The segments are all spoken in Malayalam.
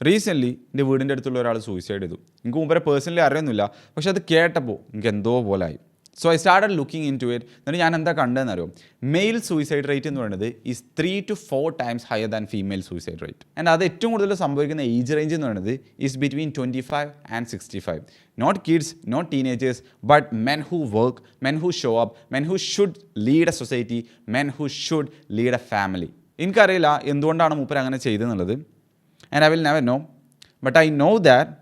റീസെൻ്റ്ലി എൻ്റെ വീടിൻ്റെ അടുത്തുള്ള ഒരാൾ സൂയിസൈഡ് ചെയ്തു. എനിക്ക് മുമ്പേ പേഴ്സണലി അറിയുന്നില്ല, പക്ഷെ അത് കേട്ടപ്പോൾ എനിക്ക് എന്തോ പോലെ ആയി. So I started looking into it. എന്നിട്ട് ഞാൻ എന്താ കണ്ടതെന്ന് അറിയോ, മെയിൽ സൂയിസൈഡ് റേറ്റ് എന്ന് പറയുന്നത് is 3 to 4 times higher than female suicide rate. And അത് ഏറ്റവും കൂടുതൽ സംഭവിക്കുന്ന ഏജ് റേഞ്ച് എന്ന് പറയുന്നത് is between 25 and 65. Not kids, not teenagers, but men who work, men who show up, men who should lead a society, men who should lead a family. എനിക്കറിയില്ല എന്തുകൊണ്ടാണ് മൂപ്പർ അങ്ങനെ ചെയ്തെന്നുള്ളത്. And I will never know, but I know that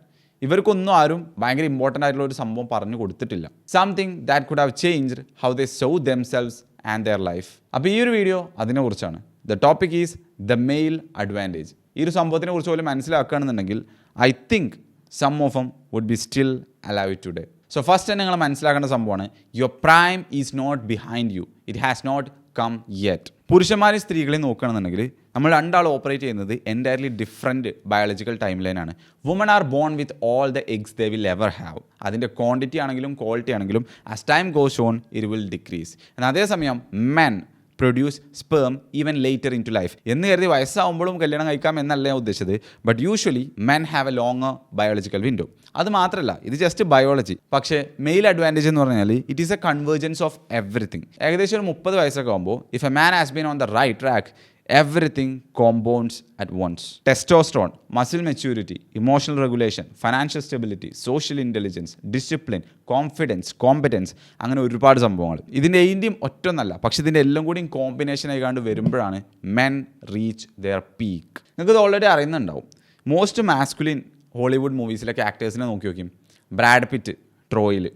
ഇവർക്കൊന്നും ആരും ഭയങ്കര ഇമ്പോർട്ടൻ്റ് ആയിട്ടുള്ള ഒരു സംഭവം പറഞ്ഞു കൊടുത്തിട്ടില്ല. Something that could have changed how they saw themselves and their life. അപ്പോൾ ഈ ഒരു വീഡിയോ അതിനെക്കുറിച്ചാണ്. The topic is the male advantage. ഈ ഒരു സംഭവത്തിനെ കുറിച്ച് പോലും മനസ്സിലാക്കുകയാണെന്നുണ്ടെങ്കിൽ I think some of them would be still alive today. So first തന്നെ നിങ്ങൾ മനസ്സിലാക്കേണ്ട സംഭവമാണ്, your prime is not behind you, it has not come yet. പുരുഷന്മാരെയും സ്ത്രീകളെയും നോക്കുകയാണെന്നുണ്ടെങ്കിൽ നമ്മൾ രണ്ടാൾ ഓപ്പറേറ്റ് ചെയ്യുന്നത് എൻറ്റയർലി ഡിഫറെൻറ്റ് ബയോളജിക്കൽ ടൈം ലൈനാണ്. Woman are born with all the eggs they will ever have. അതിൻ്റെ ക്വാണ്ടിറ്റി ആണെങ്കിലും ക്വാളിറ്റി ആണെങ്കിലും as time goes on it will decrease. എന്നാൽ അതേസമയം men produce sperm even later into life. എന്ന് കരുതി വയസ്സാവുമ്പോഴും കല്യാണം കഴിക്കാം എന്നല്ല ഞാൻ ഉദ്ദേശിച്ചത്. But usually men have a longer biological window. അത് മാത്രമല്ല, ഇത് ജസ്റ്റ് ബയോളജി. പക്ഷേ മെയിൽ അഡ്വാൻറ്റേജ് എന്ന് പറഞ്ഞാൽ it is a convergence of everything. ഏകദേശം ഒരു 30 വയസ്സൊക്കെ ആകുമ്പോൾ if a man has been on the right track, everything compounds at once. Testosterone, muscle maturity, emotional regulation, financial stability, social intelligence, discipline, confidence, competence, അങ്ങനെ ഒരുപാട് സംഭവങ്ങൾ. ഇതിൻ്റെ എയിൻ്റെയും ഒറ്റൊന്നല്ല, പക്ഷെ ഇതിൻ്റെ എല്ലാം കൂടി കോമ്പിനേഷൻ ആയിക്കാണ്ട് വരുമ്പോഴാണ് മെൻ റീച്ച് ദെയർ പീക്ക്. നിങ്ങൾക്കിത് ഓൾറെഡി അറിയുന്നുണ്ടാവും. മോസ്റ്റ് മാസ്കുലിൻ ഹോളിവുഡ് മൂവീസിലൊക്കെ ആക്ടേഴ്സിനെ നോക്കി നോക്കി, ബ്രാഡ് പിറ്റ് ട്രോയിൽ,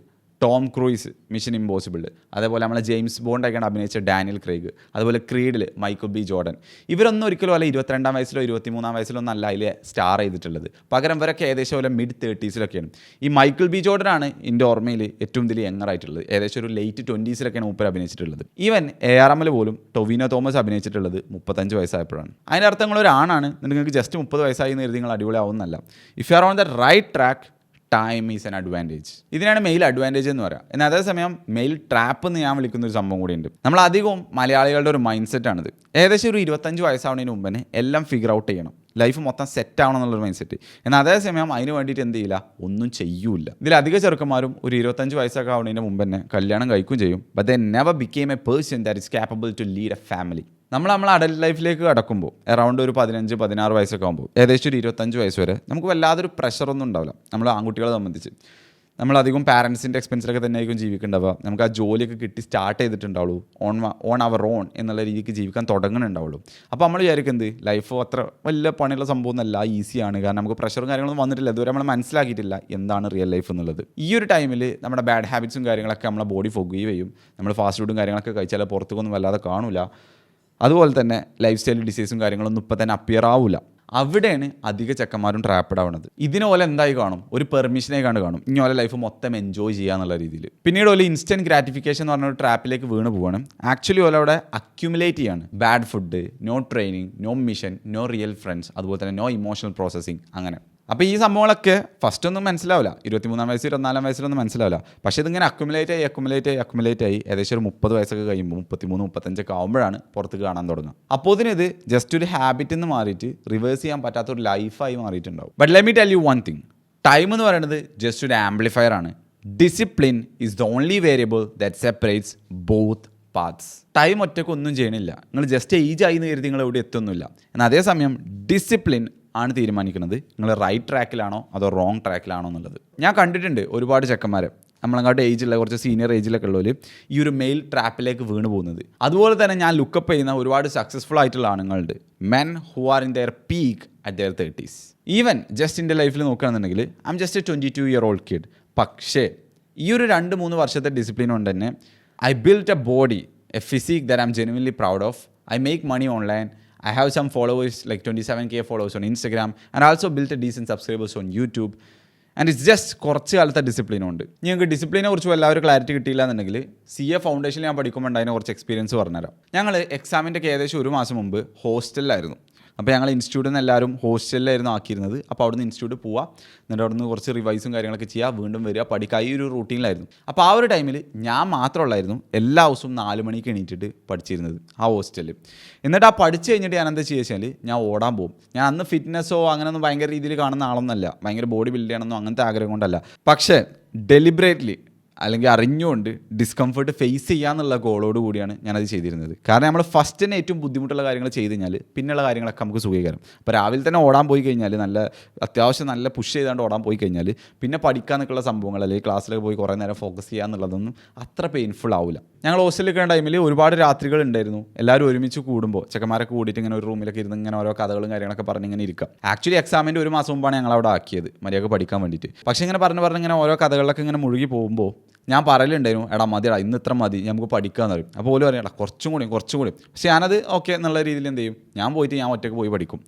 ടോം ക്രൂയിസ് മിഷൻ ഇമ്പോസിബിൾ, അതേപോലെ നമ്മളെ ജെയിംസ് ബോണ്ടായിക്കാണ് അഭിനയിച്ച ഡാനിയൽ ക്രെയ്ഗ്, അതുപോലെ ക്രീഡിൽ മൈക്കിൾ ബി ജോർഡൻ. ഇവരൊന്നും ഒരിക്കലും അല്ല 22-ാം വയസ്സിലോ 23-ാം വയസ്സിലോ ഒന്നും അല്ല അതിൽ സ്റ്റാർ ചെയ്തിട്ടുള്ളത്. പകരം ഇവരൊക്കെ ഏകദേശം പോലെ മിഡ് 30s ഈ മൈക്കിൾ ബി ജോർഡനാണ് എൻ്റെ ഓർമ്മയിൽ ഏറ്റവും വലിയ യങ്ങറായിട്ടുള്ളത്. ഏകദേശം ഒരു ലേറ്റ് 20s മൂപ്പർ അഭിനയിച്ചിട്ടുള്ളത്. ഈവൻ ARM പോലും ടൊവിനോ തോമസ് അഭിനയിച്ചിട്ടുള്ളത് 35 വയസ്സായപ്പോഴാണ്. അതിൻ്റെ അർത്ഥം നിങ്ങളൊരാണാണ്, നിങ്ങൾക്ക് ജസ്റ്റ് 30 വയസ്സായി എന്ന് കരുതി നിങ്ങൾ അടിപൊളിയാവുന്നല്ല. If you are on the right track, time is an advantage. ഇതിനാണ് മെയിൽ അഡ്വാൻറ്റേജ് എന്ന് പറയുക. എന്നാൽ അതേസമയം മെയിൽ ട്രാപ്പ് എന്ന് ഞാൻ വിളിക്കുന്ന ഒരു സംഭവം കൂടിയുണ്ട്. നമ്മൾ അധികവും മലയാളികളുടെ ഒരു മൈൻഡ് സെറ്റാണിത്. ഏകദേശം ഒരു 25 വയസ്സാവുന്നതിന് മുമ്പ് തന്നെ എല്ലാം ഫിഗർ ഔട്ട് ചെയ്യണം, ലൈഫ് മൊത്തം സെറ്റ് ആവണം എന്നുള്ളൊരു മൈൻഡ് സെറ്റ്. എന്നാൽ അതേസമയം അതിന് വേണ്ടിയിട്ട് എന്ത് ചെയ്യില്ല, ഒന്നും ചെയ്യൂല. ഇതിലധിക ചെറുക്കന്മാരും ഒരു 25 വയസ്സൊക്കെ ആവുന്നതിന് മുമ്പ് തന്നെ കല്യാണം കഴിക്കുകയും ചെയ്യും. But they never became a person that is capable to lead a family. നമ്മൾ അഡൽട്ട് ലൈഫിലേക്ക് കടക്കുമ്പോൾ അറൗണ്ട് ഒരു 15-16 വയസ്സൊക്കെ ആകുമ്പോൾ ഏകദേശം ഒരു 25 വയസ്സ് വരെ നമുക്ക് വല്ലാതൊരു പ്രഷറൊന്നും ഉണ്ടാവില്ല. നമ്മൾ ആൺകുട്ടികളെ സംബന്ധിച്ച് നമ്മളധികം പാരൻസിൻ്റെ എക്സ്പെൻസിലൊക്കെ തന്നെ ആയിരിക്കും ജീവിക്കേണ്ടാവുക. നമുക്ക് ആ ജോലിയൊക്കെ കിട്ടി സ്റ്റാർട്ട് ചെയ്തിട്ടുണ്ടാവുള്ളൂ, ഓൺ അവർ ഓൺ എന്നുള്ള രീതിക്ക് ജീവിക്കാൻ തുടങ്ങുന്നുണ്ടാവുള്ളൂ. അപ്പോൾ നമ്മൾ വിചാരിക്കുന്നത് ലൈഫ് അത്ര വലിയ പണിയുള്ള സംഭവമൊന്നുമല്ല, ഈസിയാണ്. കാരണം നമുക്ക് പ്രഷറും കാര്യങ്ങളൊന്നും വന്നിട്ടില്ല, ഇതുവരെ നമ്മൾ മനസ്സിലാക്കിയിട്ടില്ല എന്താണ് റിയൽ ലൈഫ് എന്നുള്ളത്. ഈ ഒരു ടൈമിൽ നമ്മുടെ ബാഡ് ഹാബിറ്റ്സും കാര്യങ്ങളൊക്കെ നമ്മളെ ബോഡി ഫോഗുകയും ചെയ്യും. നമ്മൾ ഫാസ്റ്റ് ഫുഡും കാര്യങ്ങളൊക്കെ കഴിച്ചാൽ പുറത്തേക്കൊന്നും വല്ലാതെ കാണില്ല. അതുപോലെ തന്നെ ലൈഫ് സ്റ്റൈൽ ഡിസീസും കാര്യങ്ങളൊന്നും ഇപ്പം തന്നെ അപ്പിയർ ആവില്ല. അവിടെയാണ് അധിക ചെക്കന്മാരും ട്രാപ്പഡ് ആവുന്നത്. ഇതിനോലെ എന്തായി കാണും, ഒരു പെർമിഷനായി കാണും, ഇനി ഓലെ ലൈഫ് മൊത്തം എൻജോയ് ചെയ്യുക എന്നുള്ള രീതിയിൽ. പിന്നീട് ഓലെ ഇൻസ്റ്റൻറ്റ് ഗ്രാറ്റിഫിക്കേഷൻ എന്ന് പറഞ്ഞ ഒരു ട്രാപ്പിലേക്ക് വീണ് പോവാണ്. ആക്ച്വലി ഓലെ അവിടെ അക്യുമുലേറ്റ് ചെയ്യാണ് bad food, no training, no mission, no real friends, അതുപോലെ തന്നെ നോ ഇമോഷണൽ പ്രോസസ്സിങ്. അങ്ങനെ അപ്പോൾ ഈ സംഭവങ്ങളൊക്കെ ഫസ്റ്റ് ഒന്നും മനസ്സിലാവില്ല, 23-ാം വയസ്സ് 24-ാം വയസ്സിലൊന്നും മനസ്സിലാവില്ല. പക്ഷേ ഇതിങ്ങനെ അക്യുമുലേറ്റ് ആയി ഏകദേശം ഒരു 30 വയസ്സൊക്കെ കഴിയുമ്പോൾ 33-35 ആകുമ്പോഴാണ് പുറത്ത് കാണാൻ തുടങ്ങുക. അപ്പോൾ ഇതിനിത് ജസ്റ്റ് ഒരു ഹാബിറ്റിൽ നിന്ന് മാറിയിട്ട് റിവേഴ്സ് ചെയ്യാൻ പറ്റാത്തൊരു ലൈഫായി മാറിയിട്ടുണ്ടാവും. But let me tell you one thing, time എന്ന് പറയുന്നത് ജസ്റ്റ് ഒരു ആംപ്ലിഫയർ ആണ്. Discipline is the only variable that separates both paths. Time ഒറ്റയ്ക്ക് ഒന്നും ചെയ്യണില്ല, നിങ്ങൾ ജസ്റ്റ് ഏജ് ആയി എന്ന് കരുതി നിങ്ങൾ എവിടെ എത്തുന്നില്ല. എന്നാൽ അതേസമയം ഡിസിപ്ലിൻ ആണ് തീരുമാനിക്കുന്നത് നിങ്ങൾ റൈറ്റ് ട്രാക്കിലാണോ അതോ റോങ് ട്രാക്കിലാണോ എന്നുള്ളത്. ഞാൻ കണ്ടിട്ടുണ്ട് ഒരുപാട് ചെക്കന്മാരെ നമ്മളങ്ങോട്ട് ഏജിലുള്ള കുറച്ച് സീനിയർ ഏജിലൊക്കെ ഉള്ളവർ ഈ ഒരു മെയിൽ ട്രാപ്പിലേക്ക് വീണ് പോകുന്നത്. അതുപോലെ തന്നെ ഞാൻ ലുക്കപ്പ് ചെയ്യുന്ന ഒരുപാട് സക്സസ്ഫുൾ ആയിട്ടുള്ള ആണുങ്ങളുണ്ട്, men who are in their peak at their 30s. Even just എൻ്റെ ലൈഫിൽ നോക്കുകയാണെന്നുണ്ടെങ്കിൽ I'm just a 22-year-old kid. പക്ഷേ ഈ ഒരു 2-3 വർഷത്തെ ഡിസിപ്ലിൻ കൊണ്ട് തന്നെ I built a body, a physique that I'm genuinely proud of. I make money online. I have some followers, like 27K followers on Instagram, and I also built a decent subscribers on YouTube. And it's just കുറച്ച് കാലത്തെ ഡിസിപ്ലിൻ ഉണ്ട്. ഞങ്ങൾക്ക് ഡിസിപ്ലിനെ കുറിച്ച് എല്ലാവരും ക്ലാരിറ്റി കിട്ടിയില്ല എന്നുണ്ടെങ്കിൽ CA ഫൗണ്ടേഷനിൽ ഞാൻ പഠിക്കുമ്പോൾ അതിനെ കുറച്ച് എക്സ്പീരിയൻസ് പറഞ്ഞുതരാം. ഞങ്ങൾ എക്സാമിൻ്റെ ഏകദേശം 1 മാസം മുമ്പ് ഹോസ്റ്റലിലായിരുന്നു. അപ്പോൾ ഞങ്ങൾ ഇൻസ്റ്റിറ്റ്യൂട്ടിൽ നിന്ന് എല്ലാവരും ഹോസ്റ്റലിലായിരുന്നു ആക്കിയിരുന്നത്. അപ്പോൾ അവിടുന്ന് ഇൻസ്റ്റിറ്റ്യൂട്ട് പോവുക, എന്നിട്ട് അവിടുന്ന് കുറച്ച് റിവൈസും കാര്യങ്ങളൊക്കെ ചെയ്യുക, വീണ്ടും വരിക, പഠിക്കുക, ഈ ഒരു റൂട്ടീനിലായിരുന്നു. അപ്പോൾ ആ ഒരു ടൈമിൽ ഞാൻ മാത്രമുള്ളായിരുന്നു എല്ലാ ദിവസവും 4 മണിക്ക് എണീറ്റിട്ട് പഠിച്ചിരുന്നത് ആ ഹോസ്റ്റലിൽ. എന്നിട്ട് ആ പഠിച്ച് കഴിഞ്ഞിട്ട് ഞാൻ എന്താ ചെയ്യുക വെച്ചാൽ ഞാൻ ഓടാൻ പോകും. ഞാൻ അന്ന് ഫിറ്റ്നസ്സോ അങ്ങനെയൊന്നും ഭയങ്കര രീതിയിൽ കാണുന്ന ആളൊന്നുമല്ല, ഭയങ്കര ബോഡി ബിൽഡ് ചെയ്യണമെന്നോ അങ്ങനത്തെ ആഗ്രഹം കൊണ്ടല്ല. പക്ഷേ ഡെലിബറേറ്റ്ലി അല്ലെങ്കിൽ അറിഞ്ഞുകൊണ്ട് ഡിസ്കംഫർട്ട് ഫേസ് ചെയ്യാന്നുള്ള ഗോളോട് കൂടിയാണ് ഞാനത് ചെയ്തിരുന്നത്. കാരണം നമ്മൾ ഫസ്റ്റ് തന്നെ ഏറ്റവും ബുദ്ധിമുട്ടുള്ള കാര്യങ്ങൾ ചെയ്ത് കഴിഞ്ഞാൽ പിന്നെയുള്ള കാര്യങ്ങളൊക്കെ നമുക്ക് സുഖീകരം. അപ്പോൾ രാവിലെ തന്നെ ഓടാൻ പോയി കഴിഞ്ഞാൽ അത്യാവശ്യം നല്ല പുഷ് ചെയ്താണ്ട് ഓടാൻ പോയി കഴിഞ്ഞാൽ പിന്നെ പഠിക്കാനൊക്കെയുള്ള സംഭവങ്ങൾ അല്ലെങ്കിൽ ക്ലാസ്സിലൊക്കെ പോയി കുറേ നേരം ഫോക്കസ് ചെയ്യുക എന്നുള്ളതൊന്നും അത്ര പെയിൻഫുൾ ആവില്ല. ഞങ്ങൾ ഹോസ്റ്റലിൽ നിൽക്കുന്ന ടൈമിൽ ഒരുപാട് രാത്രികൾ ഉണ്ടായിരുന്നു. എല്ലാവരും ഒരുമിച്ച് കൂടുമ്പോൾ ചെക്കന്മാരൊക്കെ കൂടിയിട്ട് ഇങ്ങനെ ഒരു റൂമിലൊക്കെ ഇരുന്ന് ഇങ്ങനെ ഓരോ കഥകളും കാര്യങ്ങളൊക്കെ പറഞ്ഞ് ഇങ്ങനെ ഇരിക്കുക. ആക്ച്വലി എക്സാമിൻ്റെ 1 മാസം മുമ്പാണ് ഞങ്ങൾ അവിടെ ആക്കിയത് മര്യാദക്ക് പഠിക്കാൻ വേണ്ടിയിട്ട്. പക്ഷേ ഇങ്ങനെ പറഞ്ഞ് ഇങ്ങനെ ഓരോ കഥകളിലൊക്കെ ഇങ്ങനെ മുഴുകി പോകുമ്പോൾ ഞാൻ പറയലുണ്ടായിരുന്നു, എടാ മതിയടാ ഇന്ന് ഇത്ര മതി, നമുക്ക് പഠിക്കാമെന്ന് പറയും. അപ്പോൾ പോലും പറയണം കുറച്ചും കൂടി. പക്ഷേ ഞാനത് ഓക്കെ എന്നുള്ള രീതിയിൽ എന്ത് ചെയ്യും, ഞാൻ ഒറ്റയ്ക്ക് പോയി പഠിക്കും.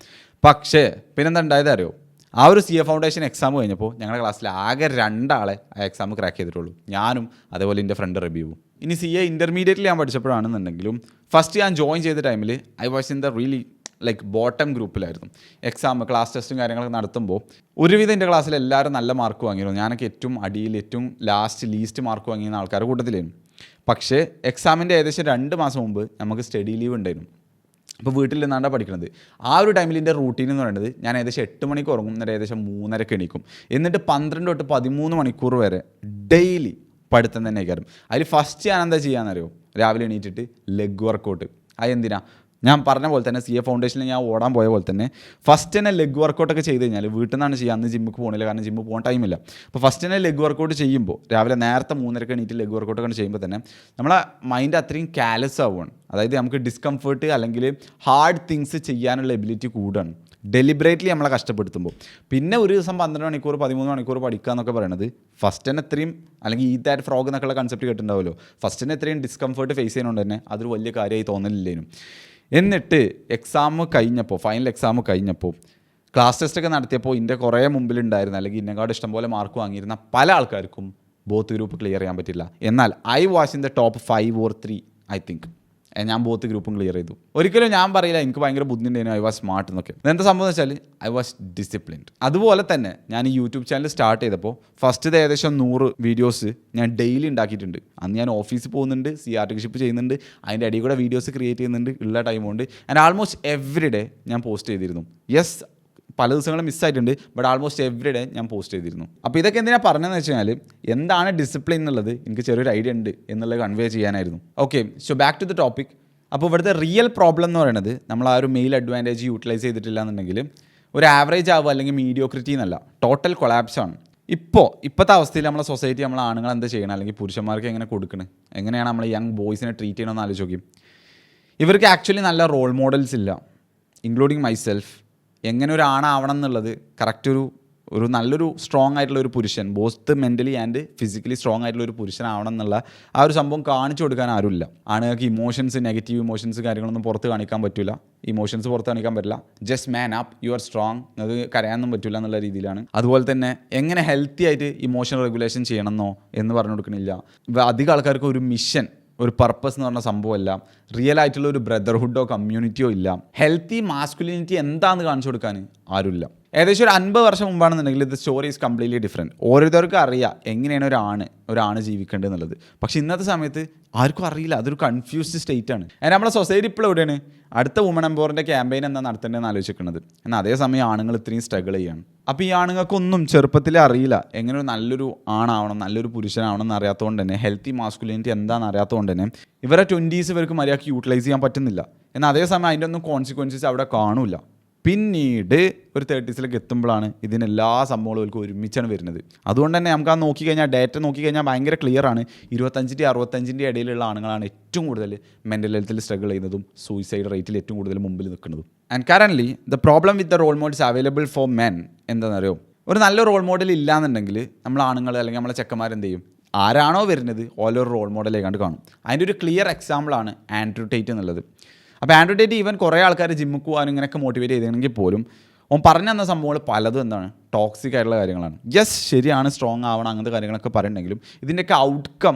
പക്ഷേ പിന്നെന്താ ഉണ്ടായത് അറിയോ, ആ ഒരു CA ഫൗണ്ടേഷൻ എക്സാം കഴിഞ്ഞപ്പോൾ ഞങ്ങളുടെ ക്ലാസ്സിൽ ആകെ 2 ആളെ ആ എക്സാം ക്രാക്ക് ചെയ്തിട്ടുള്ളൂ, ഞാനും അതേപോലെ എൻ്റെ ഫ്രണ്ട് റബീവും. ഇനി CA ഇൻ്റർമീഡിയറ്റിൽ ഞാൻ പഠിച്ചപ്പോഴാണെന്നുണ്ടെങ്കിലും ഫസ്റ്റ് ഞാൻ ജോയിൻ ചെയ്ത ടൈമിൽ I was in the really like bottom ഗ്രൂപ്പിലായിരുന്നു. എക്സാം ക്ലാസ് ടെസ്റ്റും കാര്യങ്ങളൊക്കെ നടത്തുമ്പോൾ ഒരുവിധം എൻ്റെ ക്ലാസ്സിൽ എല്ലാവരും നല്ല മാർക്ക് വാങ്ങിയിരുന്നു. ഞാനൊക്കെ ഏറ്റവും അടിയിൽ ഏറ്റവും ലീസ്റ്റ് മാർക്ക് വാങ്ങിയിരുന്ന ആൾക്കാരുടെ കൂട്ടത്തിലായിരുന്നു. പക്ഷേ എക്സാമിൻ്റെ ഏകദേശം 2 മാസം മുമ്പ് നമുക്ക് സ്റ്റഡി ലീവ് ഉണ്ടായിരുന്നു. അപ്പോൾ വീട്ടിൽ നിന്നാണ് പഠിക്കുന്നത്. ആ ഒരു ടൈമിൽ എൻ്റെ റൂട്ടീൻ എന്ന് പറയുന്നത് ഞാൻ ഏകദേശം 8 മണിക്ക് ഉറങ്ങും, എന്നിട്ട് ഏകദേശം 3:30 എണീക്കും. എന്നിട്ട് 12 തൊട്ട് 13 മണിക്കൂർ വരെ ഡെയിലി പഠിത്തം തന്നെ കയറും. അതിൽ ഫസ്റ്റ് ഞാൻ എന്താ ചെയ്യാമെന്നറിയോ, രാവിലെ എണീറ്റിട്ട് ലെഗ് വർക്കൗട്ട്. അതെന്തിനാ, ഞാൻ പറഞ്ഞ പോലെ തന്നെ CA ഫൗണ്ടേഷനിൽ ഞാൻ ഓടാൻ പോയ പോലെ തന്നെ ഫസ്റ്റ് തന്നെ ലെഗ് വർക്കൗട്ടൊക്കെ ചെയ്ത് കഴിഞ്ഞാൽ വീട്ടിൽ നിന്നാണ് ചെയ്യുക. അന്ന് ജിമ്മിക്ക് പോകണില്ല, കാരണം ജിമ്മിൽ പോകാൻ ടൈമില്ല. അപ്പോൾ ഫസ്റ്റ് തന്നെ ലെഗ് വർക്കൗട്ട് ചെയ്യുമ്പോൾ രാവിലെ നേരത്തെ 3:30 എണീറ്റ് ലെഗ് വർക്കൗട്ടൊക്കെ ചെയ്യുമ്പോൾ തന്നെ നമ്മളെ മൈൻഡ് അത്രയും കാലസ് ആവുകയാണ്. അതായത് നമുക്ക് ഡിസ്കംഫർട്ട് അല്ലെങ്കിൽ ഹാർഡ് തിങ്സ് ചെയ്യാനുള്ള എബിലിറ്റി കൂടുകയാണ് ഡെലിബറേറ്റ്ലി നമ്മളെ കഷ്ടപ്പെടുത്തുമ്പോൾ. പിന്നെ ഒരു ദിവസം 12 മണിക്കൂർ 13 മണിക്കൂർ പഠിക്കുക എന്നൊക്കെ പറയുന്നത് ഫസ്റ്റ് തന്നെ ഇത്രയും, അല്ലെങ്കിൽ ഈ ദാറ്റ് ഫ്രോഗ് എന്നൊക്കെയുള്ള കൺസെപ്റ്റ് കേട്ടിട്ടുണ്ടാവുമല്ലോ, ഫസ്റ്റ് തന്നെ ഇത്രയും ഡിസ്കംഫർട്ട് ഫേസ് ചെയ്യുന്നതുകൊണ്ട് തന്നെ അതൊരു വലിയ കാര്യമായി തോന്നലില്ലേനും. എന്നിട്ട് ഫൈനൽ എക്സാം കഴിഞ്ഞപ്പോൾ ക്ലാസ് ടെസ്റ്റൊക്കെ നടത്തിയപ്പോൾ ഇതിൻ്റെ കുറേ മുമ്പിലുണ്ടായിരുന്ന അല്ലെങ്കിൽ ഇന്നേക്കാട് ഇഷ്ടംപോലെ മാർക്ക് വാങ്ങിയിരുന്ന പല ആൾക്കാർക്കും ബോത്ത് ഗ്രൂപ്പ് ക്ലിയർ ചെയ്യാൻ പറ്റില്ല. എന്നാൽ I was in the top 5 or 3 I think. ഞാൻ ബോത്ത് ഗ്രൂപ്പും ക്ലിയർ ചെയ്തു. ഒരിക്കലും ഞാൻ പറയില്ല എനിക്ക് ഭയങ്കര ബുദ്ധിമുട്ടായിരുന്നു, ഐ വാസ് സ്മാർട്ട് എന്നൊക്കെ. എന്താ സംഭവം എന്ന് വെച്ചാൽ ഐ വാസ് ഡിസിപ്ലിൻഡ്. അതുപോലെ തന്നെ ഞാൻ ഈ യൂട്യൂബ് ചാനൽ സ്റ്റാർട്ട് ചെയ്തപ്പോൾ ഫസ്റ്റ് ഏകദേശം 100 വീഡിയോസ് ഞാൻ ഡെയിലി ഉണ്ടാക്കിയിട്ടുണ്ട്. അന്ന് ഞാൻ ഓഫീസിൽ പോകുന്നുണ്ട്, CRTship ചെയ്യുന്നുണ്ട്, അതിൻ്റെ അടിയിൽ കൂടെ വീഡിയോസ് ക്രിയേറ്റ് ചെയ്യുന്നുണ്ട് ഉള്ള ടൈം കൊണ്ട്. ആൻഡ് ആൾമോസ്റ്റ് എവറി ഡേ ഞാൻ പോസ്റ്റ് ചെയ്തിരുന്നു. യെസ്, പല ദിവസങ്ങളും മിസ്സായിട്ടുണ്ട്, ബട്ട് ആൾമോസ്റ്റ് എവറി ഡേ ഞാൻ പോസ്റ്റ് ചെയ്തിരുന്നു. അപ്പോൾ ഇതൊക്കെ എന്തിനാണ് പറഞ്ഞതെന്ന് വെച്ച് കഴിഞ്ഞാൽ എന്താണ് ഡിസിപ്ലിൻ എന്നുള്ളത് എനിക്ക് ചെറിയൊരു ഐഡിയ ഉണ്ട് എന്നുള്ളത് കൺവേ ചെയ്യാനായിരുന്നു. Okay, so back to the topic. അപ്പോൾ ഇവിടുത്തെ റിയൽ പ്രോബ്ലം എന്ന് പറയുന്നത് നമ്മൾ ആ ഒരു മെയിൽ അഡ്വാൻറ്റേജ് യൂട്ടിലൈസ് ചെയ്തിട്ടില്ല എന്നുണ്ടെങ്കിൽ ഒരു ആവറേജ് ആവുക അല്ലെങ്കിൽ മീഡിയോക്രിറ്റി എന്നല്ല, ടോട്ടൽ കൊളാപ്സ് ആണ്. ഇപ്പോഴത്തെ അവസ്ഥയിൽ നമ്മളെ സൊസൈറ്റി നമ്മളെ ആണുങ്ങൾ എന്താ ചെയ്യണം, അല്ലെങ്കിൽ പുരുഷന്മാർക്ക് എങ്ങനെ കൊടുക്കണം, എങ്ങനെയാണ് നമ്മൾ യങ് ബോയ്സിനെ ട്രീറ്റ് ചെയ്യണമെന്ന് ആലോചിച്ച് നോക്കി. ഇവർക്ക് ആക്ച്വലി നല്ല റോൾ മോഡൽസ് ഇല്ല, ഇൻക്ലൂഡിങ് മൈസെൽഫ്. എങ്ങനെ ഒരു ആണാവണം എന്നുള്ളത് കറക്റ്റ് ഒരു നല്ലൊരു സ്ട്രോങ് ആയിട്ടുള്ള ഒരു പുരുഷൻ, both mentally and physically strong ആയിട്ടുള്ള ഒരു പുരുഷനാവണം എന്നുള്ള ആ ഒരു സംഭവം കാണിച്ചു കൊടുക്കാൻ ആരുമില്ല. ആണുങ്ങൾക്ക് ഇമോഷൻസ്, നെഗറ്റീവ് ഇമോഷൻസ് കാര്യങ്ങളൊന്നും പുറത്ത് കാണിക്കാൻ പറ്റില്ല, ഇമോഷൻസ് പുറത്ത് കാണിക്കാൻ പറ്റില്ല. Just man up, you are strong, അത് കരയാനൊന്നും പറ്റില്ല എന്നുള്ള രീതിയിലാണ്. അതുപോലെ തന്നെ എങ്ങനെ ഹെൽത്തി ആയിട്ട് ഇമോഷൻ റെഗുലേഷൻ ചെയ്യണമെന്നോ എന്ന് പറഞ്ഞു കൊടുക്കണില്ല. അധികം ആൾക്കാർക്ക് ഒരു മിഷൻ, ഒരു പർപ്പസ് എന്ന് പറഞ്ഞ സംഭവമല്ല, റിയൽ ആയിട്ടുള്ള ഒരു ബ്രദർഹുഡോ കമ്മ്യൂണിറ്റിയോ ഇല്ല. ഹെൽത്തി മാസ്കുലിനിറ്റി എന്താണെന്ന് കാണിച്ചു കൊടുക്കാൻ ആരുമില്ല. ഏകദേശം ഒരു 50 വർഷം മുമ്പാണെന്നുണ്ടെങ്കിൽ ഇത് സ്റ്റോറി ഈസ് കംപ്ലീറ്റ്ലി ഡിഫറെൻറ്റ്. ഓരോരുത്തർക്കും അറിയാം എങ്ങനെയാണ് ഒരാണ് ജീവിക്കേണ്ടത് എന്നുള്ളത്. പക്ഷേ ഇന്നത്തെ സമയത്ത് ആർക്കും അറിയില്ല, അതൊരു കൺഫ്യൂസ്ഡ് സ്റ്റേറ്റ് ആണ്. അതിന് നമ്മുടെ സൊസൈറ്റി ഇപ്പോൾ എവിടെയാണ്, അടുത്ത വുമൺ എംപവറിൻ്റെ ക്യാമ്പയിൻ എന്താ നടത്തേണ്ടതെന്ന് ആലോചിക്കുന്നത്. എന്നാൽ അതേസമയം ആണുങ്ങൾ ഇത്രയും സ്ട്രഗിൾ ചെയ്യാണ്. അപ്പോൾ ഈ ആണുങ്ങൾക്കൊന്നും ചെറുപ്പത്തിലേ അറിയില്ല എങ്ങനെ ഒരു നല്ലൊരു ആണാവണം, നല്ലൊരു പുരുഷനാവണം എന്ന് അറിയാത്തതുകൊണ്ട് തന്നെ, ഹെൽത്തി മാസ്കുലിനിറ്റി എന്താണെന്ന് അറിയാത്തതുകൊണ്ട് തന്നെ ഇവരെ 20s ഇവർക്ക് മര്യാദയ്ക്ക് യൂട്ടിലൈസ് ചെയ്യാൻ പറ്റുന്നില്ല. എന്നാൽ അതേസമയം അതിൻ്റെ ഒന്നും കോൺസിക്വൻസസ് അവിടെ കാണില്ല. പിന്നീട് ഒരു 30s എത്തുമ്പോഴാണ് ഇതിനെല്ലാ സംഭവങ്ങളും ഒരുമിച്ചാണ് വരുന്നത്. അതുകൊണ്ട് തന്നെ നമുക്ക് നോക്കിക്കഴിഞ്ഞാൽ ഡേറ്റ നോക്കിക്കഴിഞ്ഞാൽ ഭയങ്കര ക്ലിയർ ആണ്. 25-65 ഇടയിലുള്ള ആണുങ്ങളാണ് ഏറ്റവും കൂടുതൽ മെൻ്റൽ ഹെൽത്തിൽ സ്ട്രഗിൾ ചെയ്യുന്നതും സൂയിസൈഡ് റേറ്റിൽ ഏറ്റവും കൂടുതൽ മുമ്പിൽ നിൽക്കുന്നതും. And currently the problem with the role models available for men എന്താണെന്നറിയോ, ഒരു നല്ല റോൾ മോഡൽ ഇല്ലാന്നുണ്ടെങ്കിൽ നമ്മൾ ആണുങ്ങൾ അല്ലെങ്കിൽ നമ്മളെ ചെക്കന്മാരെന്ത് ചെയ്യും, ആരാണോ വരുന്നത് ഓരോ റോൾ മോഡലായിക്കാണ്ട് കാണും. അതിൻ്റെ ഒരു ക്ലിയർ എക്സാമ്പിളാണ് ആൻഡ്രൂ ടേറ്റ് എന്നുള്ളത്. അപ്പോൾ ആൻഡ്രൂ ടേറ്റ് ഈവൻ കുറേ ആൾക്കാർ ജിമ്മിൽ പോകാനും ഇങ്ങനെയൊക്കെ മോട്ടിവേറ്റ് ചെയ്തെങ്കിൽ പോലും ഓൻ പറഞ്ഞു തന്ന സംഭവങ്ങൾ പലതും എന്താണ്, ടോക്സിക് ആയിട്ടുള്ള കാര്യങ്ങളാണ്. യെസ്, ശരിയാണ്, സ്ട്രോങ് ആവണം, അങ്ങനത്തെ കാര്യങ്ങളൊക്കെ പറയുന്നുണ്ടെങ്കിലും ഇതിൻ്റെയൊക്കെ ഔട്ട്കം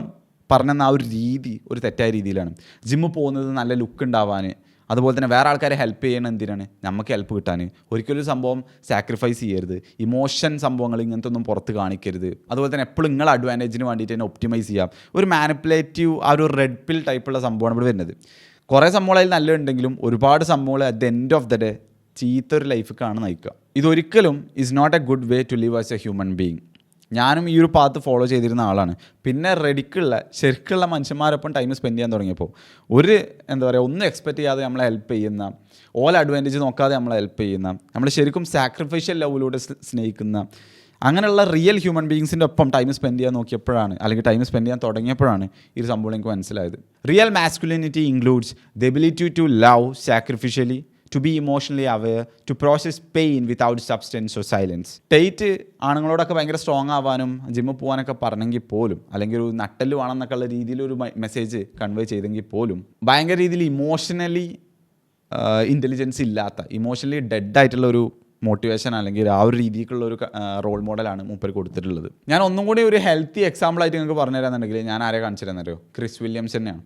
പറഞ്ഞെന്ന ആ ഒരു രീതി ഒരു തെറ്റായ രീതിയിലാണ്. ജിമ്മിൽ പോകുന്നത് നല്ല ലുക്ക് ഉണ്ടാവാൻ, അതുപോലെ തന്നെ വേറെ ആൾക്കാരെ ഹെൽപ്പ് ചെയ്യണം എന്തിനാണ്? നമുക്ക് ഹെൽപ്പ് കിട്ടാൻ. ഒരിക്കലും സംഭവം സാക്രിഫൈസ് ചെയ്യരുത്. ഇമോഷൻ സംഭവങ്ങൾ ഇങ്ങനത്തെ ഒന്നും പുറത്ത് കാണിക്കരുത്. അതുപോലെ തന്നെ എപ്പോഴും നിങ്ങൾ അഡ്വാൻറ്റേജിന് വേണ്ടിയിട്ട് തന്നെ ഒപ്റ്റിമൈസ് ചെയ്യാം. ഒരു മാനിപ്പുലേറ്റീവ് ആ ഒരു റെഡ് പിൽ ടൈപ്പുള്ള സംഭവമാണ് ഇവിടെ വരുന്നത്. കുറേ സംഭവങ്ങളിൽ നല്ലതുണ്ടെങ്കിലും ഒരുപാട് സംഭവങ്ങൾ at the end of the day ചീത്ത ഒരു ലൈഫിലേക്കാണ് നയിക്കുക. ഇതൊരിക്കലും is not a good way to live as a human being. ഞാനും ഈ ഒരു പാത്ത് ഫോളോ ചെയ്തിരുന്ന ആളാണ്. പിന്നെ ശരിക്കുള്ള മനുഷ്യന്മാരൊപ്പം ടൈം സ്പെൻഡ് ചെയ്യാൻ തുടങ്ങിയപ്പോൾ ഒന്നും എക്സ്പെക്റ്റ് ചെയ്യാതെ നമ്മളെ ഹെൽപ്പ് ചെയ്യുന്ന, ഓൾ അഡ്വാൻറ്റേജ് നോക്കാതെ നമ്മളെ ഹെൽപ്പ് ചെയ്യുന്ന, നമ്മൾ ശരിക്കും സാക്രിഫൈഷ്യൽ ലവിലൂടെ സ്നേഹിക്കുന്ന അങ്ങനെയുള്ള റിയൽ ഹ്യൂമൻ ബീയിങ്സിൻ്റെ ഒപ്പം ടൈം സ്പെൻഡ് ചെയ്യാൻ നോക്കിയപ്പോഴാണ്, അല്ലെങ്കിൽ ടൈം സ്പെൻഡ് ചെയ്യാൻ തുടങ്ങിയപ്പോഴാണ് ഈ ഒരു സംഭവം എനിക്ക് മനസ്സിലായത്. Real masculinity includes the ability to love sacrificially, to be emotionally aware, to process pain without substance or silence. Tate ആണുങ്ങളോടൊക്കെ ഭയങ്കര സ്ട്രോങ് ആവാനും ജിമ്മിൽ പോകാനൊക്കെ പറഞ്ഞെങ്കിൽ പോലും, അല്ലെങ്കിൽ ഒരു നട്ടല് വേണമെന്നൊക്കെ ഉള്ള രീതിയിലൊരു മെസ്സേജ് കൺവേ ചെയ്തെങ്കിൽ പോലും ഭയങ്കര രീതിയിൽ ഇമോഷണലി ഇൻ്റലിജൻസ് ഇല്ലാത്ത, ഇമോഷണലി ഡെഡായിട്ടുള്ള ഒരു മോട്ടിവേഷൻ അല്ലെങ്കിൽ ആ ഒരു രീതിക്കുള്ള ഒരു റോൾ മോഡലാണ് മൂപ്പർ കൊടുത്തിട്ടുള്ളത്. ഞാൻ ഒന്നും കൂടി ഒരു ഹെൽത്തി എക്സാമ്പിളായിട്ട് നിങ്ങൾക്ക് പറഞ്ഞു തരാമെന്നുണ്ടെങ്കിൽ ഞാൻ ആരെ കാണിച്ചു തരാമെന്നറിയോ? ക്രിസ് വില്യംസ് തന്നെയാണ്.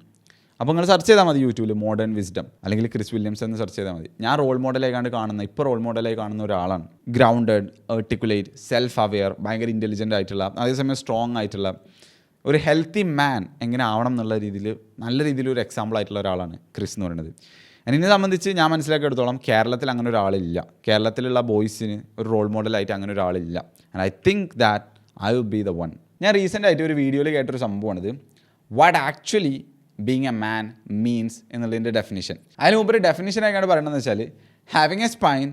അപ്പോൾ നിങ്ങൾ സെർച്ച് ചെയ്താൽ മതി യൂട്യൂബിൽ മോഡേൺ വിസ്ഡം അല്ലെങ്കിൽ ക്രിസ് വില്യംസ് എന്ന് സെർച്ച് ചെയ്താൽ മതി. ഞാൻ റോൾ മോഡലായി റോൾ മോഡലായി കാണുന്ന ഒരാളാണ്. ഗ്രൗണ്ടഡ്, ആർട്ടിക്കുലേറ്റ്, സെൽഫ് അവെയർ, ഭയങ്കര ഇൻ്റലിജൻ്റ് ആയിട്ടുള്ള, അതേസമയം സ്ട്രോങ് ആയിട്ടുള്ള ഒരു ഹെൽത്തി മാൻ എങ്ങനെ ആവണം എന്നുള്ള രീതിയിൽ നല്ല രീതിയിൽ ഒരു എക്സാമ്പിൾ ആയിട്ടുള്ള ഒരാളാണ് ക്രിസ് എന്ന് പറയുന്നത്. എന്നെ സംബന്ധിച്ച് ഞാൻ മനസ്സിലാക്കിയെടുത്തോളം കേരളത്തിൽ അങ്ങനെ ഒരാളില്ല. കേരളത്തിലുള്ള ബോയ്സിന് ഒരു റോൾ മോഡലായിട്ട് അങ്ങനെ ഒരാളില്ല. And I think that I will be the one. ഞാൻ റീസെൻ്റ് ആയിട്ട് ഒരു വീഡിയോയിൽ കേട്ടൊരു സംഭവമാണിത്. What actually being a man means എന്നുള്ളതിൻ്റെ ഡെഫിനിഷൻ. അതിന് മുമ്പ് ഒരു ഡെഫിനിഷൻ ആയിട്ടാണ് പറയണമെന്ന് വെച്ചാൽ having a spine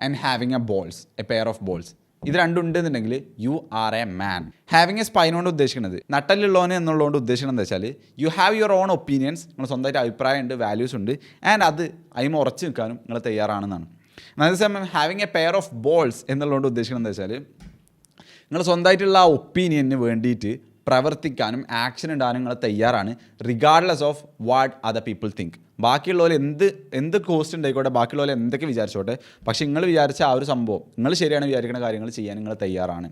and having a balls, a pair of balls. ഇത് രണ്ടും ഉണ്ടെന്നുണ്ടെങ്കിൽ you are a man. Having a spine കൊണ്ട് ഉദ്ദേശിക്കുന്നത്, നട്ടലുള്ളവന് എന്നുള്ളതുകൊണ്ട് ഉദ്ദേശിക്കുന്നത് എന്താ വെച്ചാൽ you have your own opinions, നിങ്ങൾ സ്വന്തമായിട്ട് അഭിപ്രായമുണ്ട്, വാല്യൂസ് ഉണ്ട്, ആൻഡ് അത് അതിന് ഉറച്ചു നിൽക്കാനും നിങ്ങൾ തയ്യാറാണെന്നാണ്. അതേസമയം having A pair of balls എന്നുള്ളതുകൊണ്ട് ഉദ്ദേശിക്കുന്നത് എന്താ വെച്ചാൽ നിങ്ങൾ സ്വന്തമായിട്ടുള്ള ആ ഒപ്പീനിയന് വേണ്ടിയിട്ട് പ്രവർത്തിക്കാനും ആക്ഷൻ ഇടാനും നിങ്ങൾ തയ്യാറാണ്, regardless of what other people think. ബാക്കിയുള്ളവർ എന്ത് കോസ്റ്റ് ഉണ്ടായിക്കോട്ടെ, ബാക്കിയുള്ളവർ എന്തൊക്കെ വിചാരിച്ചോട്ടെ, പക്ഷേ നിങ്ങൾ വിചാരിച്ച ആ ഒരു സംഭവം, നിങ്ങൾ ശരിയാണ് വിചാരിക്കുന്ന കാര്യങ്ങൾ ചെയ്യാൻ നിങ്ങൾ തയ്യാറാണ്.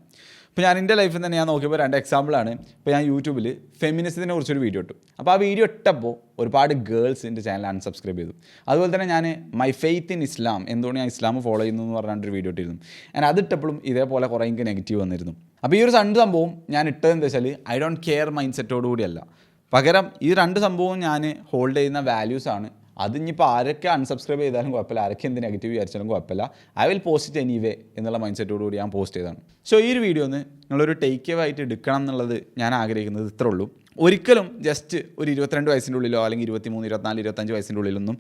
ഇപ്പോൾ ഞാൻ എൻ്റെ ലൈഫിൽ തന്നെ ഞാൻ നോക്കിയപ്പോൾ 2 എക്സാമ്പിളാണ്. ഇപ്പോൾ ഞാൻ യൂട്യൂബിൽ ഫെമിനിസത്തിനെ കുറിച്ചൊരു വീഡിയോ ഇട്ടു. അപ്പോൾ ആ വീഡിയോ ഇട്ടപ്പോൾ ഒരുപാട് ഗേൾസ് എൻ്റെ ചാനൽ അൺസബ്സ്ക്രൈബ് ചെയ്തു. അതുപോലെ തന്നെ ഞാൻ മൈ ഫെയ്ത്ത് ഇൻ ഇസ്ലാം, എന്തുകൊണ്ട് ഞാൻ ഇസ്ലാം ഫോളോ ചെയ്യുന്നു എന്ന് പറഞ്ഞിട്ടൊരു വീഡിയോ ഇട്ടിരുന്നു. ഞാൻ അതിട്ടപ്പോഴും ഇതേപോലെ കുറേ എനിക്ക് നെഗറ്റീവ് വന്നിരുന്നു. അപ്പോൾ ഈ ഒരു 2 സംഭവം ഞാൻ ഇട്ടത് എന്താ വെച്ചാൽ ഐ ഡോണ്ട് കെയർ മൈൻഡ് സെറ്റോടു കൂടിയല്ല, പകരം ഈ 2 സംഭവവും ഞാൻ ഹോൾഡ് ചെയ്യുന്ന വാല്യൂസാണ്. അതിനിപ്പോൾ ആരൊക്കെ അൺസബ്സ്ക്രൈബ് ചെയ്താലും കുഴപ്പമില്ല, ആരൊക്കെ എന്ത് നെഗറ്റീവ് വിചാരിച്ചാലും കുഴപ്പമില്ല, I will post it anyway എന്നുള്ള മൈൻഡ് സെറ്റോടുകൂടി ഞാൻ പോസ്റ്റ് ചെയ്തതാണ്. സോ ഈ ഒരു വീഡിയോ ഒന്ന് നിങ്ങളൊരു ടേക്ക് അവേ ആയിട്ട് എടുക്കണം എന്നുള്ളത് ഞാൻ ആഗ്രഹിക്കുന്നത് ഇത്രേ ഉള്ളൂ. ഒരിക്കലും ജസ്റ്റ് ഒരു 22 വയസ്സിൻ്റെ ഉള്ളിലോ അല്ലെങ്കിൽ 23, 24, 25 വയസ്സിൻ്റെ ഉള്ളിലൊന്നും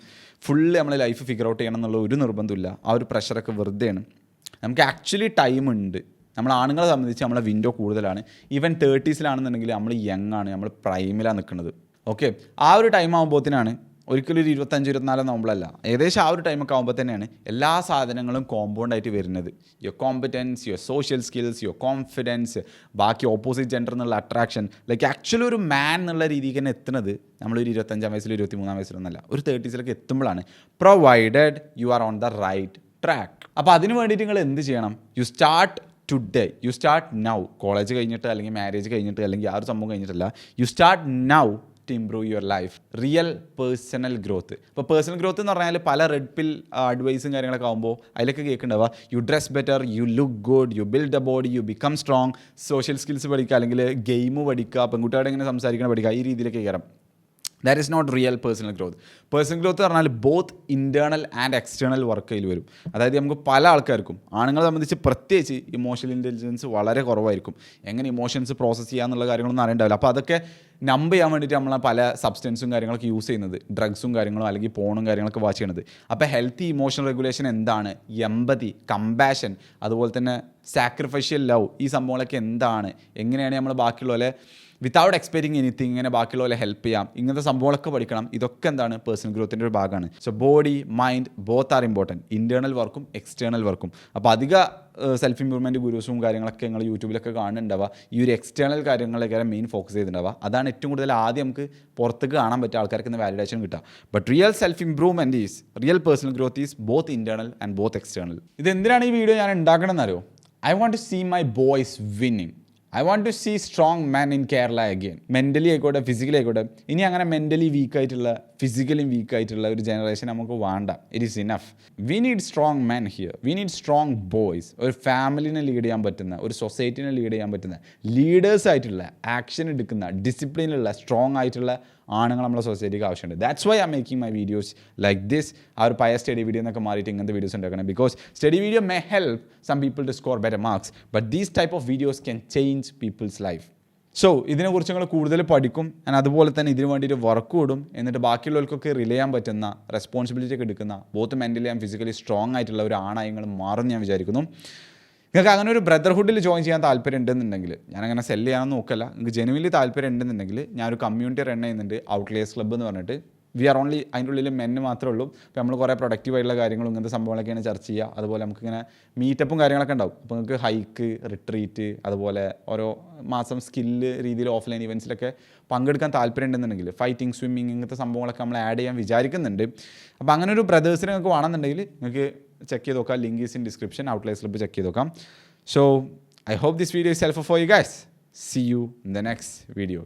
ഫുള്ള് നമ്മളെ ലൈഫ് ഫിഗർ ഔട്ട് ചെയ്യണം എന്നുള്ള ഒരു നിർബന്ധമില്ല. ആ ഒരു പ്രഷറൊക്കെ വെറുതെയാണ്. നമുക്ക് ആക്ച്വലി ടൈമുണ്ട്. നമ്മൾ ആണുങ്ങളെ സംബന്ധിച്ച് നമ്മളെ വിൻഡോ കൂടുതലാണ്. ഈവൻ 30s നമ്മൾ യങ് ആണ്, നമ്മൾ പ്രൈമിലാണ് നിൽക്കുന്നത്. ഓക്കെ, ആ ഒരു ടൈം ആകുമ്പോഴത്തേനാണ്, ഒരിക്കലും ഒരു 25, 24 നമ്മളല്ല, ഏകദേശം ആ ഒരു ടൈമൊക്കെ ആകുമ്പോൾ തന്നെയാണ് എല്ലാ സാധനങ്ങളും കോമ്പൗണ്ടായിട്ട് വരുന്നത്. Your competence, your social skills, your confidence, ബാക്കി ഓപ്പോസിറ്റ് ജെൻഡർ എന്നുള്ള അട്രാക്ഷൻ, ലൈക്ക് ആക്ച്വലി ഒരു മാൻ എന്നുള്ള രീതിക്ക് തന്നെ എത്തുന്നത് നമ്മളൊരു 25 വയസ്സിൽ 23 വയസ്സിലൊന്നല്ല, ഒരു 30s എത്തുമ്പോഴാണ്, provided you are on the right track. അപ്പോൾ അതിന് വേണ്ടിയിട്ട് നിങ്ങൾ എന്ത് ചെയ്യണം? You start today, you start now. College കഴിഞ്ഞിട്ട് അല്ലെങ്കിൽ മാരേജ് കഴിഞ്ഞിട്ട് അല്ലെങ്കിൽ ആ ഒരു സംഭവം കഴിഞ്ഞിട്ടല്ല, you start now to improve your life. Real personal growth. ഇപ്പോൾ പേഴ്സണൽ ഗ്രോത്ത് എന്ന് പറഞ്ഞാൽ പല റെഡ് പിൽ അഡ്വൈസും കാര്യങ്ങളൊക്കെ ആകുമ്പോൾ അതിലൊക്കെ കേൾക്കുന്നുണ്ടാവുക you dress better, you look good, you build a body, you become strong, social skills പഠിക്കുക, അല്ലെങ്കിൽ ഗെയിം പഠിക്കുക, പെൺകുട്ടിയോട് എങ്ങനെ സംസാരിക്കണം പഠിക്കുക, ഈ രീതിയിലൊക്കെ കയറാം. That is not real personal growth. Personal growth എന്ന് പറഞ്ഞാൽ both internal and external work അതിൽ വരും. അതായത് നമുക്ക് പല ആൾക്കാർക്കും, ആണുങ്ങളെ സംബന്ധിച്ച് പ്രത്യേകിച്ച് ഇമോഷണൽ ഇൻ്റലിജൻസ് വളരെ കുറവായിരിക്കും. എങ്ങനെ ഇമോഷൻസ് പ്രോസസ്സ് ചെയ്യുക എന്നുള്ള കാര്യങ്ങളൊന്നും അറിയണ്ടാവില്ല. അപ്പോൾ അതൊക്കെ നമ്പ് ചെയ്യാൻ വേണ്ടിയിട്ട് നമ്മൾ പല സബ്സ്റ്റൻസും കാര്യങ്ങളൊക്കെ യൂസ് ചെയ്യുന്നത്, ഡ്രഗ്സും കാര്യങ്ങളും അല്ലെങ്കിൽ ഫോണും കാര്യങ്ങളൊക്കെ വാച്ച് ചെയ്യണത്. അപ്പോൾ ഹെൽത്തി ഇമോഷണൽ റെഗുലേഷൻ എന്താണ്, എമ്പതി, കമ്പാഷൻ, അതുപോലെ തന്നെ സാക്രിഫൈഷ്യൽ ലവ്, ഈ സംഭവങ്ങളൊക്കെ എന്താണ്, എങ്ങനെയാണ് നമ്മൾ ബാക്കിയുള്ളവരെ വിത്തൗട്ട് എക്സ്പെക്റ്റിംഗ് എനിത്തിങ് ഇങ്ങനെ ബാക്കിയുള്ളവരെ ഹെൽപ്പ് ചെയ്യാം, ഇങ്ങനത്തെ സംഭവങ്ങളൊക്കെ പഠിക്കണം. ഇതൊക്കെ എന്താണ് പേഴ്സണൽ ഗ്രോത്തിൻ്റെ ഒരു ഭാഗമാണ്. So body, mind both are important, internal വർക്കും എക്സ്റ്റേണൽ വർക്കും. അപ്പോൾ അധിക സെൽഫ് ഇമ്പ്രൂവ്മെൻറ്റ് ഗുരുസും കാര്യങ്ങളൊക്കെ നിങ്ങൾ യൂട്യൂബിലൊക്കെ കാണുന്നുണ്ടാവുക, ഈ ഒരു എക്സ്റ്റേണൽ കാര്യങ്ങളിലേക്ക് മെയിൻ ഫോക്കസ് ചെയ്തിട്ടുണ്ടാവുക. അതാണ് ഏറ്റവും കൂടുതൽ ആദ്യം നമുക്ക് പുറത്തേക്ക് കാണാൻ പറ്റുക, ആൾക്കാർക്ക് ഇന്ന് വാലിഡേഷൻ കിട്ടുക. But real self improvement is, real personal growth is both internal and both external. ഇതെന്തിനാണ് ഈ വീഡിയോ ഞാൻ ഉണ്ടാക്കണമെന്നറിയോ? I want to see my boys winning. I want to see strong man in Kerala again. Mentally ആയിക്കോട്ടെ, ഫിസിക്കലി ആയിക്കോട്ടെ. ഇനി അങ്ങനെ മെൻ്റലി വീക്കായിട്ടുള്ള ഫിസിക്കലി വീക്ക് ആയിട്ടുള്ള ഒരു ജനറേഷൻ നമുക്ക് വേണ്ട. It is enough. We need strong men here. We need strong boys. ഒരു ഫാമിലിനെ ലീഡ് ചെയ്യാൻ പറ്റുന്ന, ഒരു സൊസൈറ്റിനെ ലീഡ് ചെയ്യാൻ പറ്റുന്ന, ലീഡേഴ്സ് ആയിട്ടുള്ള, ആക്ഷൻ എടുക്കുന്ന, ഡിസിപ്ലിനുള്ള, സ്ട്രോങ് ആയിട്ടുള്ള ആണുങ്ങൾ നമ്മളെ സൊസൈറ്റിക്ക് ആവശ്യമുണ്ട്. That's why I making my videos like this. ആ ഒരു പഴയ സ്റ്റഡി വീഡിയോ എന്നൊക്കെ മാറിയിട്ട് ഇങ്ങനത്തെ വീഡിയോസ് ഉണ്ടാക്കണം. Because study video may help some people to score better marks, but these type of videos can change people's life. So ഇതിനെക്കുറിച്ച് നിങ്ങൾ കൂടുതൽ പഠിക്കും, ആൻഡ് അതുപോലെ തന്നെ ഇതിന് വേണ്ടിയിട്ട് വർക്ക് കൂടും. എന്നിട്ട് ബാക്കിയുള്ളവർക്കൊക്കെ റിലേ ചെയ്യാൻ പറ്റുന്ന, റെസ്പോൺസിബിലിറ്റി ഒക്കെ എടുക്കുന്ന, both mentally and physically strong ആയിട്ടുള്ള ഒരു ആണായി നിങ്ങൾ മാറും ഞാൻ വിചാരിക്കുന്നു. നിങ്ങൾക്ക് അങ്ങനെ ഒരു ബ്രദർഹുഡിൽ ജോയിൻ ചെയ്യാൻ താല്പര്യം ഉണ്ടെന്നുണ്ടെങ്കിൽ, ഞാനങ്ങനെ സെല്ല് ചെയ്യാനൊന്നും നോക്കല്ല, നിങ്ങൾക്ക് ജെനുവിൻലി താല്പര്യം ഉണ്ടെന്നുണ്ടെങ്കിൽ ഞാനൊരു കമ്മ്യൂണിറ്റി റൺ ചെയ്യുന്നുണ്ട്, ഔട്ട്ലേഴ്സ് ക്ലബ്ബ് എന്ന് പറഞ്ഞിട്ട്. വി ആർ ഓൺലി, അതിൻ്റെ ഉള്ളിൽ മെന്ന് മാത്രമേ ഉള്ളൂ. അപ്പോൾ നമ്മൾ കുറേ പ്രൊഡക്റ്റീവായിട്ടുള്ള കാര്യങ്ങളും ഇങ്ങനത്തെ സംഭവങ്ങളൊക്കെയാണ് ചർച്ച ചെയ്യുക. അതുപോലെ നമുക്കിങ്ങനെ മീറ്റപ്പും കാര്യങ്ങളൊക്കെ ഉണ്ടാവും. അപ്പോൾ നിങ്ങൾക്ക് ഹൈക്ക്, റിട്രീറ്റ്, അതുപോലെ ഓരോ മാസം സ്കില്ല് രീതിയിൽ ഓഫ്ലൈൻ ഇവൻറ്റ്സിലൊക്കെ പങ്കെടുക്കാൻ താല്പര്യം ഉണ്ടെന്നുണ്ടെങ്കിൽ, ഫൈറ്റിംഗ്, സ്വിമ്മിങ്, ഇങ്ങനത്തെ സംഭവങ്ങളൊക്കെ നമ്മൾ ആഡ് ചെയ്യാൻ വിചാരിക്കുന്നുണ്ട്. അപ്പോൾ അങ്ങനെ ഒരു ബ്രദേഴ്സിനെ നിങ്ങൾക്ക് വേണമെന്നുണ്ടെങ്കിൽ നിങ്ങൾക്ക് ചെക്ക് ചെയ്ത് നോക്കാം. Link is in description. Outliers club check ചെയ്ത് നോക്കാം. So I hope this video is helpful for you guys. See you in the next video.